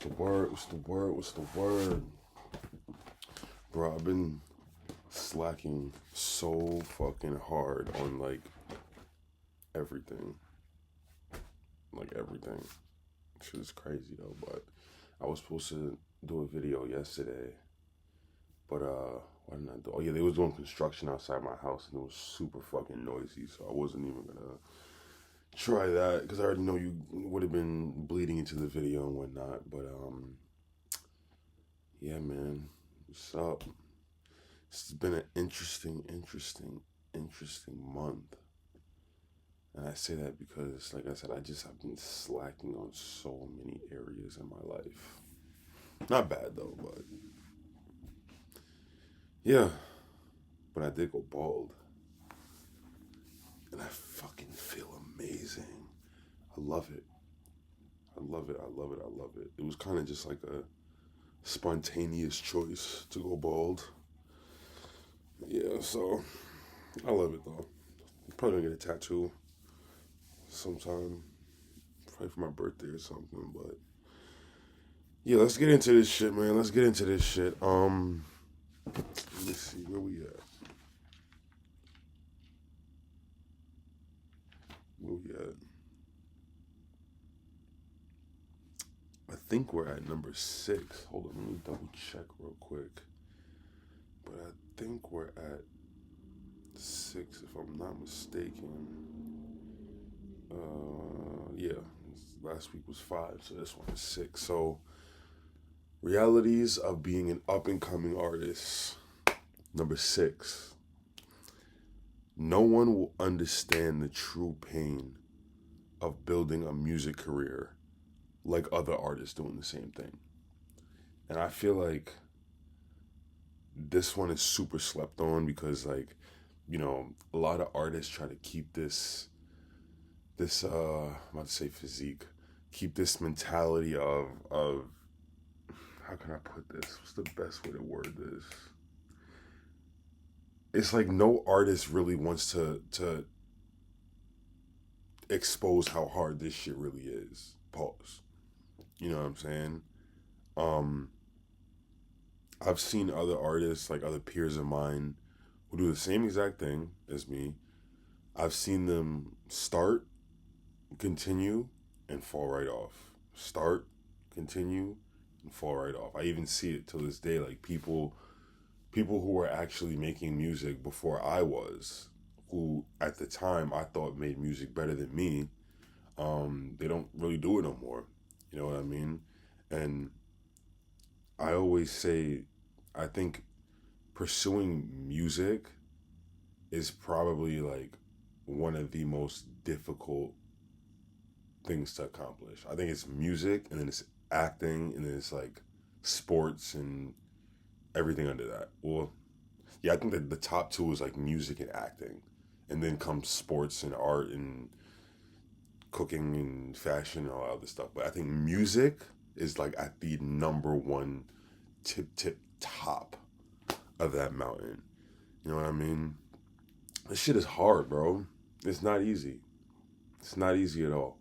What's the word? What's the word? What's the word? Bro, I've been slacking so fucking hard on like everything. Like everything. Shit is crazy though, but I was supposed to do a video yesterday. But why didn't I do? Oh yeah, they was doing construction outside my house and it was super fucking noisy, so I wasn't even gonna try that because I already know you would have been bleeding into the video and whatnot. But yeah, man, what's up? It's been an interesting month. And I say that because, like I said, I've been slacking on so many areas in my life. Not bad though, but yeah. But I did go bald, and I fucking feel amazing. I love it. I love it. I love it. I love it. It was kind of just like a spontaneous choice to go bald. Yeah, so I love it though. Probably gonna get a tattoo sometime, probably for my birthday or something. But yeah, let's get into this shit, man. Let's get into this shit. Let me see where we at. Where we at? I think we're at number 6. Hold on, let me double check real quick. But I think we're at 6, if I'm not mistaken. Yeah, last week was 5, so this one is 6. So, realities of being an up and coming artist. Number 6. No one will understand the true pain of building a music career like other artists doing the same thing. And I feel like this one is super slept on because, like, a lot of artists try to keep I'm about to say physique, keep this mentality of how can I put this? What's the best way to word this? It's like no artist really wants to expose how hard this shit really is. Pause. You know what I'm saying? Um, I've seen other artists, like other peers of mine, who do the same exact thing as me. I've seen them start, continue, and fall right off. Start, continue, and fall right off. I even see it to this day, like people who were actually making music before I was, who at the time I thought made music better than me. They don't really do it no more. You know what I mean? And I always say, I think pursuing music is probably like one of the most difficult things to accomplish. I think it's music, and then it's acting, and then it's like sports and everything under that. Well, yeah, I think that the top two is like music and acting, and then comes sports and art and cooking and fashion and all that other stuff. But I think music is like at the number one tip top of that mountain. You know what I mean? This shit is hard, bro. It's not easy. It's not easy at all.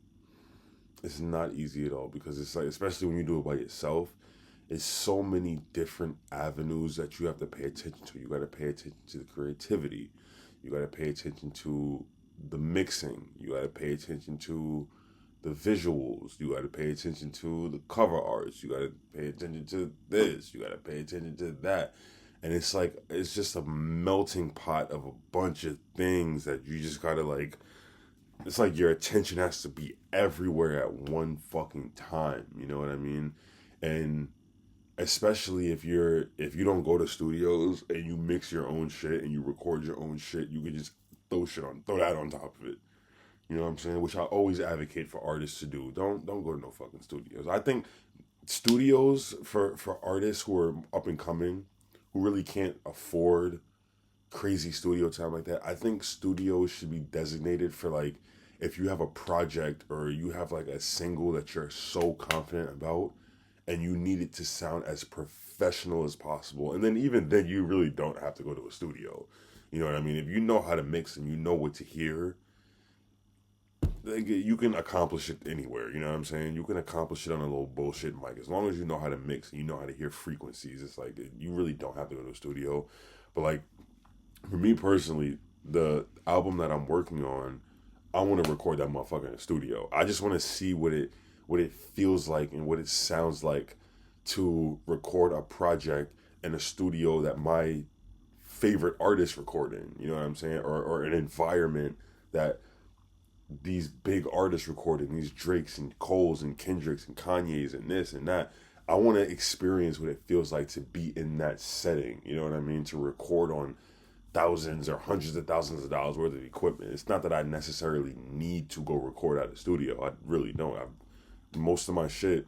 It's not easy at all because it's like, especially when you do it by yourself, it's so many different avenues that you have to pay attention to. You got to pay attention to the creativity. You got to pay attention to the mixing. You got to pay attention to the visuals. You got to pay attention to the cover arts. You got to pay attention to this. You got to pay attention to that. And it's like, it's just a melting pot of a bunch of things that you just got to like, it's like your attention has to be everywhere at one fucking time. You know what I mean? And especially if you don't go to studios and you mix your own shit and you record your own shit, you can just throw that on top of it. You know what I'm saying? Which I always advocate for artists to do. Don't go to no fucking studios. I think studios for artists who are up and coming, who really can't afford crazy studio time like that. I think studios should be designated for like if you have a project or you have like a single that you're so confident about and you need it to sound as professional as possible. And then even then you really don't have to go to a studio. You know what I mean? If you know how to mix and you know what to hear, like, you can accomplish it anywhere. You know what I'm saying? You can accomplish it on a little bullshit mic as long as you know how to mix and you know how to hear frequencies. It's like you really don't have to go to a studio. But like for me personally, the album that I'm working on, I want to record that motherfucker in the studio. I just want to see what it feels like and what it sounds like to record a project in a studio that my favorite artist recording. You know what I'm saying? Or an environment that these big artists recording, these Drakes and Coles and Kendricks and Kanye's and this and that. I want to experience what it feels like to be in that setting. You know what I mean? To record on thousands or hundreds of thousands of dollars worth of equipment. It's not that I necessarily need to go record at a studio. I really don't. Most of my shit,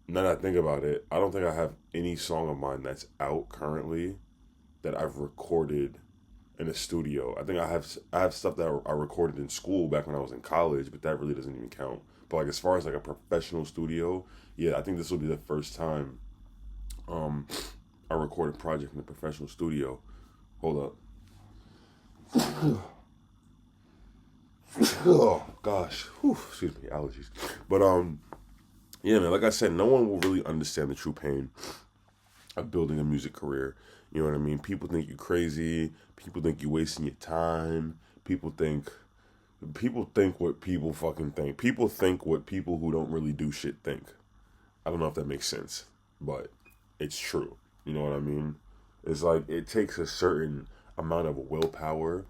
now that I think about it, I don't think I have any song of mine that's out currently that I've recorded in a studio. I think I have stuff that I recorded in school back when I was in college, but that really doesn't even count. But like as far as like a professional studio, yeah, I think this will be the first time I record a project in a professional studio. Hold up. Oh gosh. Whew, excuse me, allergies. But yeah, man, like I said, no one will really understand the true pain of building a music career. You know what I mean? People think you're crazy. People think you're wasting your time. People think what people fucking think. People think what people who don't really do shit think. I don't know if that makes sense, but it's true. You know what I mean? It's like it takes a certain amount of willpower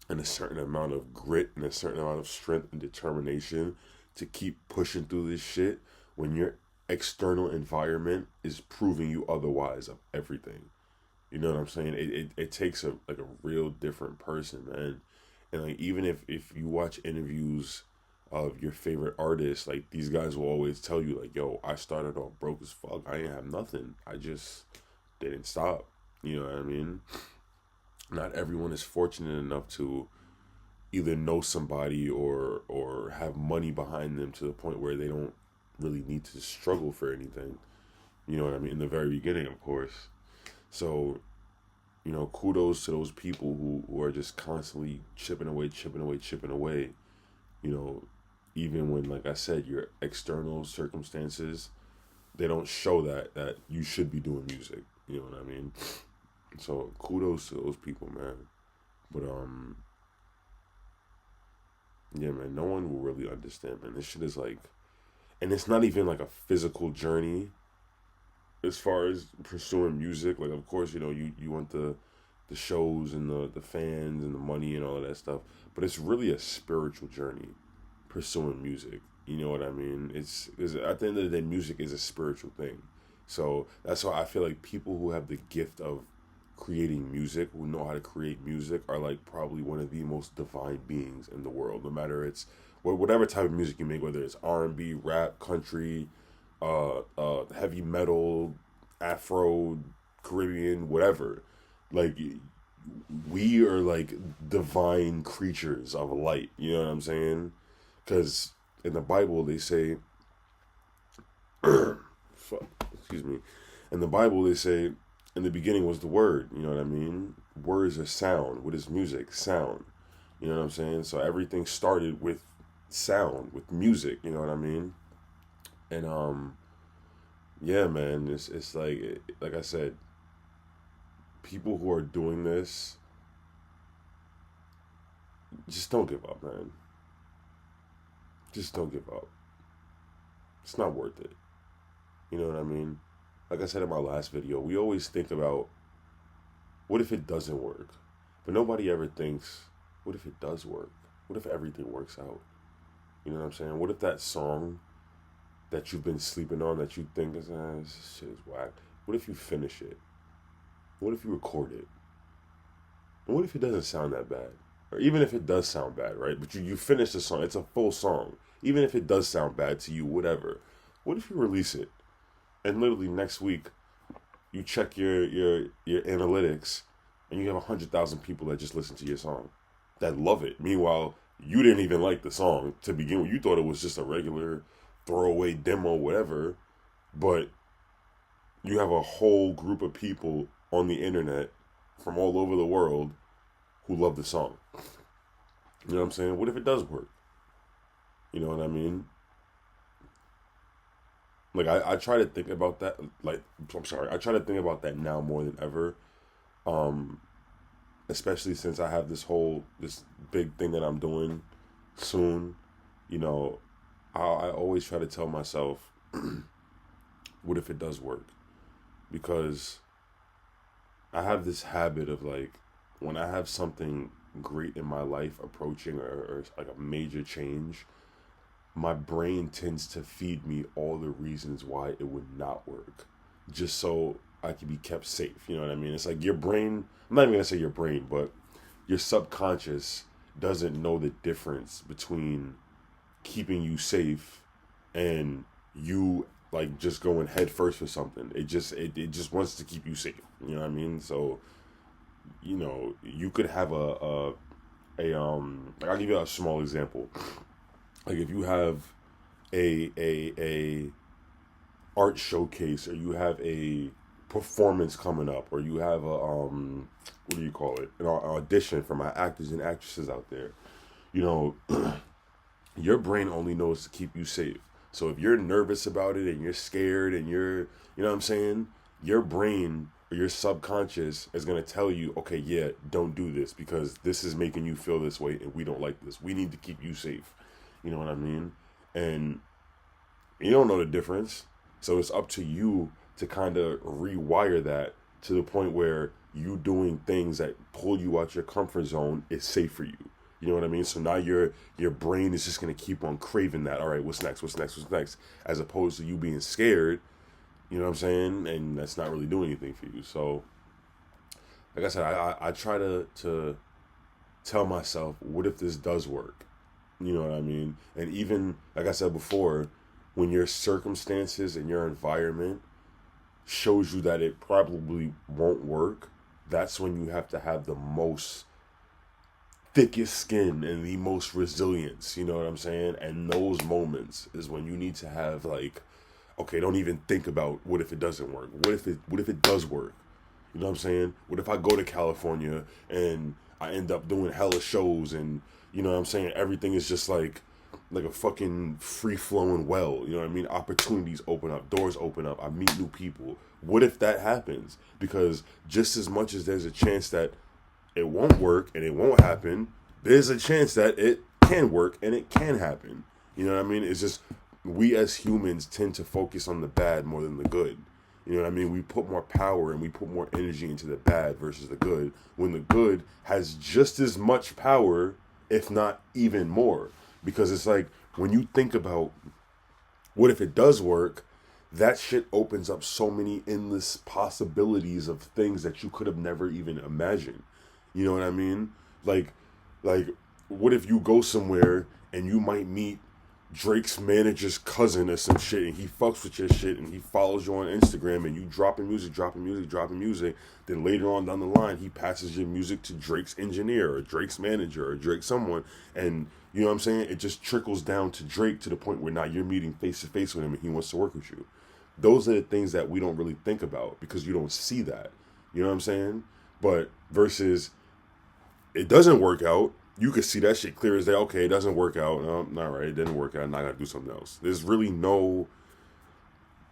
and a certain amount of grit and a certain amount of strength and determination to keep pushing through this shit when your external environment is proving you otherwise of everything. You know what I'm saying? It takes a real different person, man. And like even if you watch interviews of your favorite artists, like these guys will always tell you like, yo, I started off broke as fuck. I didn't have nothing. I just didn't stop. You know what I mean? Not everyone is fortunate enough to either know somebody or have money behind them to the point where they don't really need to struggle for anything. You know what I mean? In the very beginning, of course. So, you know, kudos to those people who are just constantly chipping away, you know, even when, like I said, your external circumstances, they don't show that you should be doing music. You know what I mean? So kudos to those people, man. But yeah, man, no one will really understand, man. This shit is like, and it's not even like a physical journey as far as pursuing music. Like, of course, you know, you want the shows and the fans and the money and all of that stuff, but it's really a spiritual journey pursuing music. You know what I mean? It's at the end of the day, music is a spiritual thing. So that's why I feel like people who have the gift of creating music, who know how to create music, are like probably one of the most divine beings in the world. No matter it's whatever type of music you make, whether it's R&B, rap, country, heavy metal, Afro, Caribbean, whatever. Like we are like divine creatures of light. You know what I'm saying? Because in the Bible they say, excuse me, in the Bible they say, in the beginning was the Word. You know what I mean? Words are sound. What is music? Sound. You know what I'm saying? So everything started with sound, with music. You know what I mean? And yeah, man, it's like I said, people who are doing this, just don't give up, man. Just don't give up. It's not worth it. You know what I mean? Like I said in my last video, we always think about what if it doesn't work? But nobody ever thinks, what if it does work? What if everything works out? You know what I'm saying? What if that song that you've been sleeping on that you think is, this shit is whack, what if you finish it? What if you record it? And what if it doesn't sound that bad? Or even if it does sound bad, right? But you finish the song, it's a full song. Even if it does sound bad to you, whatever. What if you release it? And literally next week, you check your analytics, and you have 100,000 people that just listen to your song, that love it. Meanwhile, you didn't even like the song to begin with. You thought it was just a regular throwaway demo, whatever. But you have a whole group of people on the internet from all over the world who love the song. You know what I'm saying? What if it does work? You know what I mean? Like I try to think about that. Like I'm sorry, I try to think about that now more than ever. Um, Especially since I have this big thing that I'm doing soon. You know, I always try to tell myself, what if it does work? Because I have this habit of like when I have something great in my life approaching or like a major change, my brain tends to feed me all the reasons why it would not work, just so I can be kept safe. You know what I mean? It's like your brain, I'm not even gonna say your brain, but your subconscious doesn't know the difference between keeping you safe and you like just going head first for something. It just wants to keep you safe. You know what I mean? So, you know, you could have a like I'll give you a small example. Like if you have a art showcase, or you have a performance coming up, or you have a what do you call it, an audition for my actors and actresses out there, you know, your brain only knows to keep you safe. So if you're nervous about it and you're scared and you know what I'm saying, your brain or your subconscious is going to tell you, okay, yeah, don't do this because this is making you feel this way and we don't like this. We need to keep you safe. You know what I mean? And you don't know the difference. So it's up to you to kind of rewire that to the point where you doing things that pull you out your comfort zone is safe for you. You know what I mean? So now your brain is just gonna keep on craving that. All right, what's next? What's next? What's next? As opposed to you being scared. You know what I'm saying? And that's not really doing anything for you. So, like I said, I try to tell myself, what if this does work? You know what I mean? And even like I said before, when your circumstances and your environment shows you that it probably won't work, that's when you have to have the most thickest skin and the most resilience, you know what I'm saying? And those moments is when you need to have like, okay, don't even think about what if it doesn't work. What if it does work? You know what I'm saying? What if I go to California and I end up doing hella shows and you know what I'm saying? Everything is just like a fucking free flowing well. You know what I mean? Opportunities open up, doors open up. I meet new people. What if that happens? Because just as much as there's a chance that it won't work and it won't happen, there's a chance that it can work and it can happen. You know what I mean? It's just we as humans tend to focus on the bad more than the good. You know what I mean? We put more power and we put more energy into the bad versus the good, when the good has just as much power, if not even more. Because it's like when you think about what if it does work, that shit opens up so many endless possibilities of things that you could have never even imagined. You know what I mean? Like, like, what if you go somewhere and you might meet Drake's manager's cousin or some shit, and he fucks with your shit, and he follows you on Instagram, and you dropping music, dropping music, dropping music. Then later on down the line, he passes your music to Drake's engineer or Drake's manager or Drake someone, and you know what I'm saying? It just trickles down to Drake to the point where now you're meeting face to face with him, and he wants to work with you. Those are the things that we don't really think about because you don't see that. You know what I'm saying? But versus it doesn't work out, you could see that shit clear as day. Okay, it doesn't work out. All right, it didn't work out. I'm not gonna do something else. There's really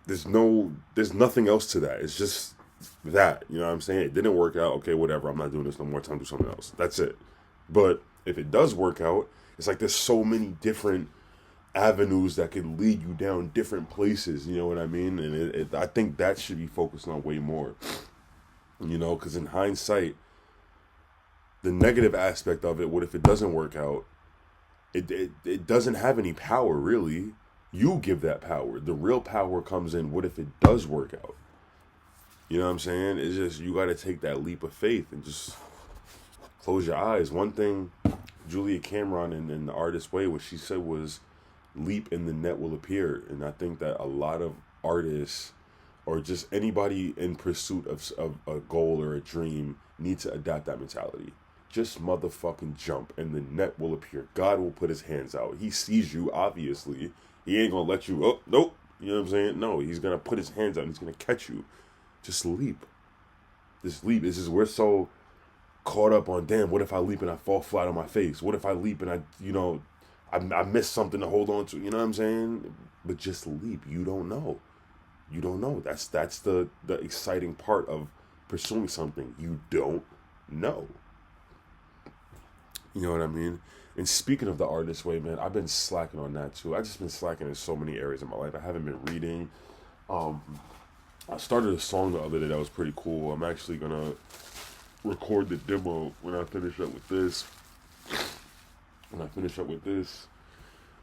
there's nothing else to that. It's just that. You know what I'm saying? It didn't work out. Okay, whatever. I'm not doing this no more. Time to do something else. That's it. But if it does work out, it's like there's so many different avenues that could lead you down different places. You know what I mean? And I think that should be focused on way more. You know, because in hindsight, the negative aspect of it, what if it doesn't work out? It doesn't have any power, really. You give that power. The real power comes in, what if it does work out? You know what I'm saying? It's just, you got to take that leap of faith and just close your eyes. One thing Julia Cameron in The Artist's Way, what she said was, leap and the net will appear. And I think that a lot of artists or just anybody in pursuit of a goal or a dream need to adapt that mentality. Just motherfucking jump and the net will appear. God will put his hands out. He sees you, obviously. He ain't gonna let you, oh, nope. You know what I'm saying? No, he's gonna put his hands out and he's gonna catch you. Just leap. Just leap. It's just, we're so caught up on, damn, what if I leap and I fall flat on my face? What if I leap and I I missed something to hold on to. You know what I'm saying? But just leap. You don't know. You don't know. That's the exciting part of pursuing something. You don't know. You know what I mean? And speaking of the artist way, man, I've been slacking on that too. I just been slacking in so many areas of my life. I haven't been reading. Um, I started a song the other day that was pretty cool. I'm actually gonna record the demo when I finish up with this. When I finish up with this.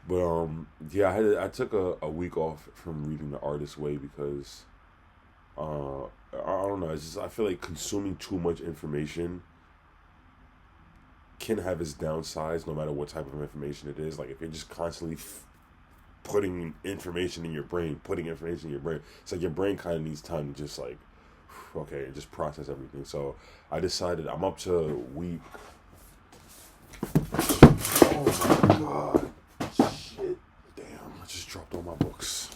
But yeah, I took a week off from reading the artist way because I don't know. It's just I feel like consuming too much information can have its downsides, no matter what type of information it is. Like if you're just constantly putting information in your brain, it's like your brain kind of needs time to just like, okay, and just process everything. So I decided I'm up to week. Oh my god, shit, damn! I just dropped all my books.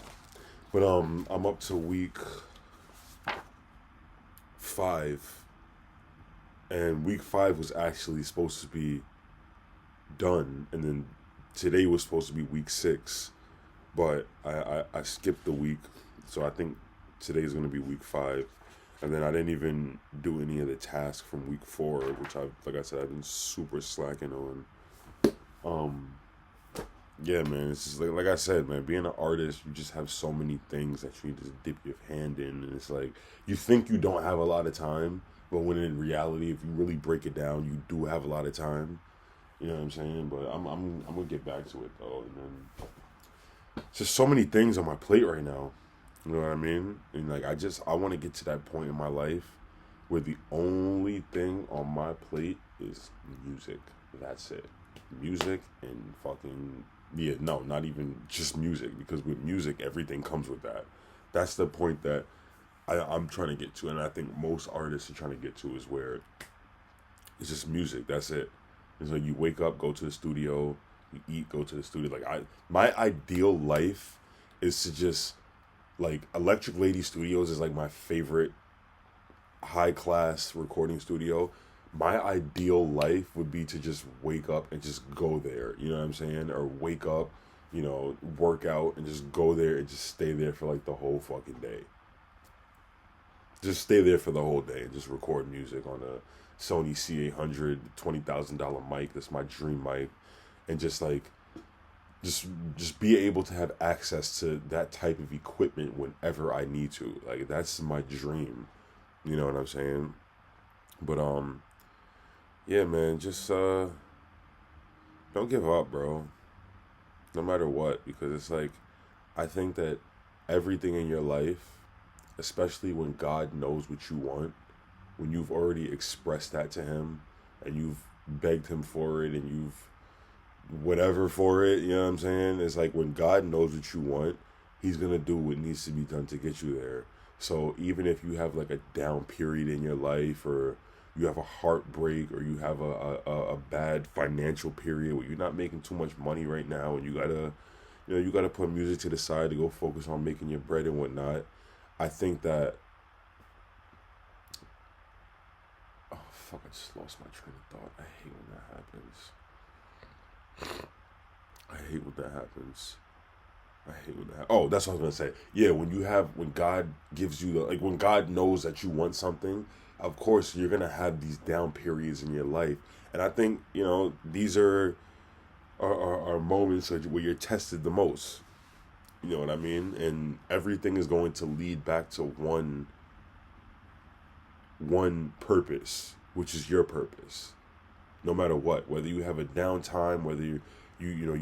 But I'm up to week 5, and week 5 was actually supposed to be done, and then today was supposed to be week 6, but I skipped the week, so I think today's gonna be week 5, and then I didn't even do any of the tasks from week 4, which like I said, I've been super slacking on. Um, yeah, man, it's just like I said, man, being an artist, you just have so many things that you need to dip your hand in, and it's like you think you don't have a lot of time, but when in reality, if you really break it down, you do have a lot of time. You know what I'm saying? But I'm gonna get back to it though, and then it's just so many things on my plate right now. You know what I mean? And like I want to get to that point in my life where the only thing on my plate is music. That's it. Music and fucking yeah, no, not even just music, because with music everything comes with that. That's the point that I'm trying to get to, and I think most artists are trying to get to, is where it's just music. That's it. And so you wake up, go to the studio, you eat, go to the studio. My ideal life is to just like Electric Lady Studios is like my favorite high class recording studio. My ideal life would be to just wake up and just go there. You know what I'm saying? Or wake up, work out and just go there and just stay there for like the whole fucking day. Just stay there for the whole day and just record music on a Sony C800 $20,000 mic. That's my dream mic, and just like just be able to have access to that type of equipment whenever I need to. Like that's my dream. You know what I'm saying? But yeah, man, just don't give up, bro. No matter what, because it's like I think that everything in your life, especially when God knows what you want, when you've already expressed that to him and you've begged him for it and you've whatever for it, you know what I'm saying? It's like when God knows what you want, he's going to do what needs to be done to get you there. So even if you have like a down period in your life, or you have a heartbreak, or you have a bad financial period where you're not making too much money right now, and you gotta put music to the side to go focus on making your bread and whatnot. I think that, oh fuck, I just lost my train of thought. I hate when that happens. I hate when that happens. Oh, that's what I was gonna say. Yeah, when God gives you when God knows that you want something, of course you're gonna have these down periods in your life, and I think these are moments where you're tested the most. You know what I mean? And everything is going to lead back to one purpose, which is your purpose. No matter what, whether you have a downtime, whether you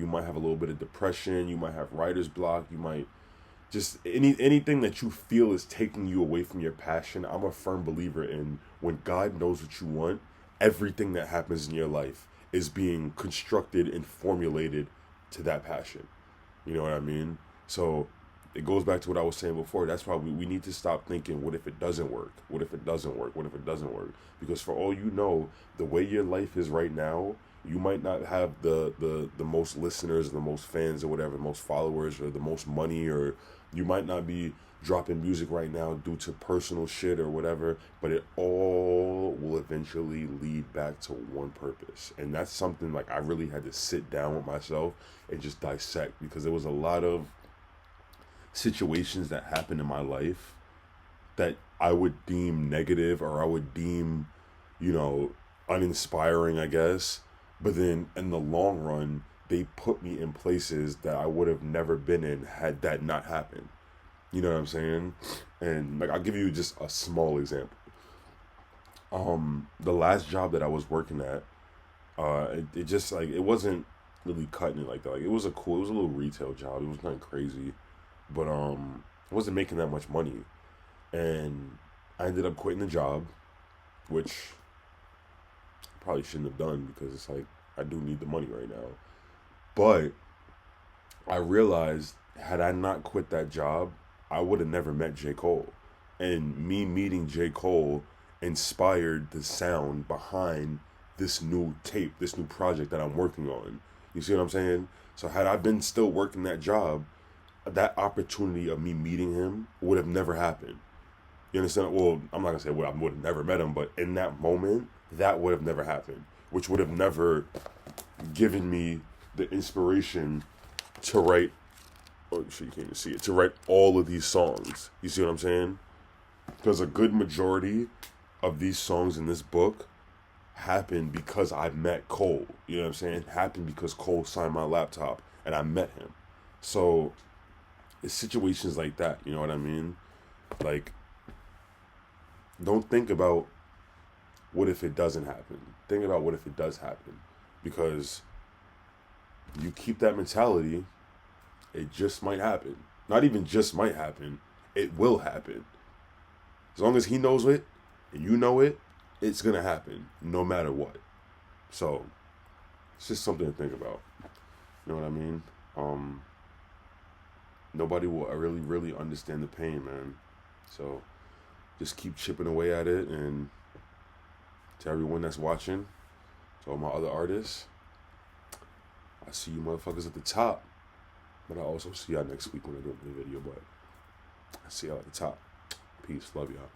might have a little bit of depression, you might have writer's block, you might just anything that you feel is taking you away from your passion. I'm a firm believer in when God knows what you want, everything that happens in your life is being constructed and formulated to that passion. You know what I mean? So it goes back to what I was saying before. That's why we need to stop thinking, what if it doesn't work? What if it doesn't work? What if it doesn't work? Because for all you know, the way your life is right now, You might not have the most listeners, the most fans, or whatever, the most followers, or the most money, or you might not be dropping music right now due to personal shit or whatever, but it all will eventually lead back to one purpose. And that's something like I really had to sit down with myself and just dissect, because there was a lot of situations that happened in my life that I would deem negative, or I would deem, you know, uninspiring, I guess. But then in the long run, they put me in places that I would have never been in had that not happened. You know what I'm saying? And like, I'll give you just a small example. The last job that I was working at, it just like, it wasn't really cutting it like that. Like, it was a little retail job. It was nothing crazy, but I wasn't making that much money, and I ended up quitting the job, which I probably shouldn't have done, because it's like I do need the money right now. But I realized, had I not quit that job, I would have never met J. Cole. And me meeting J. Cole inspired the sound behind this new tape, this new project that I'm working on. You see what I'm saying? So had I been still working that job, that opportunity of me meeting him would have never happened. You understand? Well, I'm not gonna say I would have never met him, but in that moment, that would have never happened, which would have never given me the inspiration to write. Oh shit, you can't even see it. To write all of these songs. You see what I'm saying? Because a good majority of these songs in this book happened because I met Cole. You know what I'm saying? It happened because Cole signed my laptop and I met him. So it's situations like that. You know what I mean? Like, don't think about what if it doesn't happen. Think about what if it does happen. Because you keep that mentality, it just might happen. Not even just might happen, it will happen. As long as he knows it and you know it, it's gonna happen no matter what. So it's just something to think about. You know what I mean? Nobody will really understand the pain, man. So just keep chipping away at it, and to everyone that's watching, to all my other artists, I see you motherfuckers at the top. But I also see y'all next week when I do a new video. But I see y'all at the top. Peace. Love y'all.